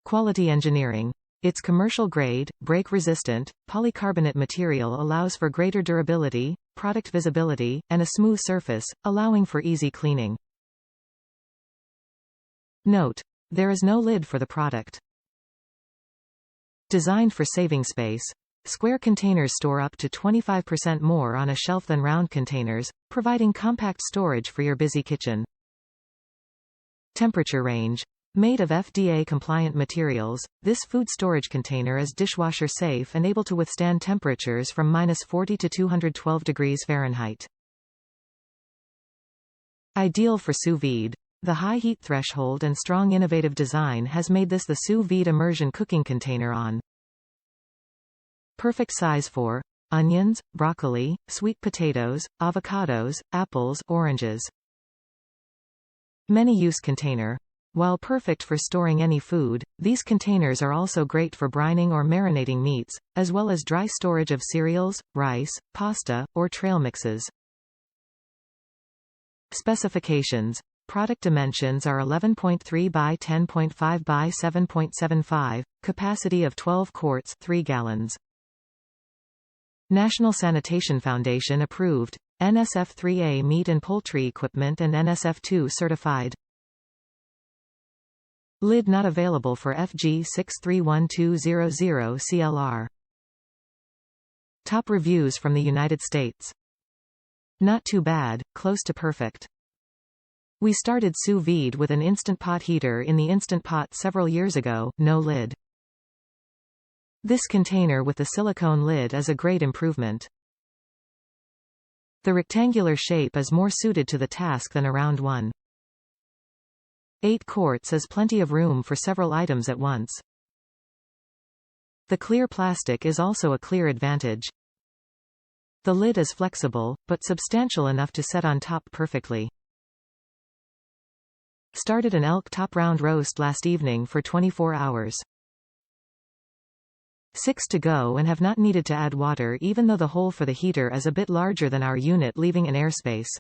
Quality engineering. Its commercial-grade, break-resistant, polycarbonate material allows for greater durability, product visibility, and a smooth surface, allowing for easy cleaning. Note: there is no lid for the product. Designed for saving space. Square containers store up to 25% more on a shelf than round containers, providing compact storage for your busy kitchen. Temperature range. Made of FDA-compliant materials, this food storage container is dishwasher safe and able to withstand temperatures from -40 to 212 degrees Fahrenheit. Ideal for sous vide. The high heat threshold and strong innovative design has made this the sous vide immersion cooking container on. Perfect size for onions, broccoli, sweet potatoes, avocados, apples, oranges. Many-use container. While perfect for storing any food, these containers are also great for brining or marinating meats, as well as dry storage of cereals, rice, pasta, or trail mixes. Specifications. Product dimensions are 11.3 by 10.5 by 7.75, capacity of 12 quarts 3 gallons. National Sanitation Foundation approved, NSF 3A meat and poultry equipment and NSF 2 certified. Lid not available for FG 631200 CLR. Top reviews from the United States. Not too bad, close to perfect. We started sous vide with an Instant Pot heater in the Instant Pot several years ago, no lid. This container with the silicone lid is a great improvement. The rectangular shape is more suited to the task than a round one. 8 quarts is plenty of room for several items at once. The clear plastic is also a clear advantage. The lid is flexible, but substantial enough to set on top perfectly. Started an elk top round roast last evening for 24 hours. 6 to go and have not needed to add water even though the hole for the heater is a bit larger than our unit, leaving an airspace.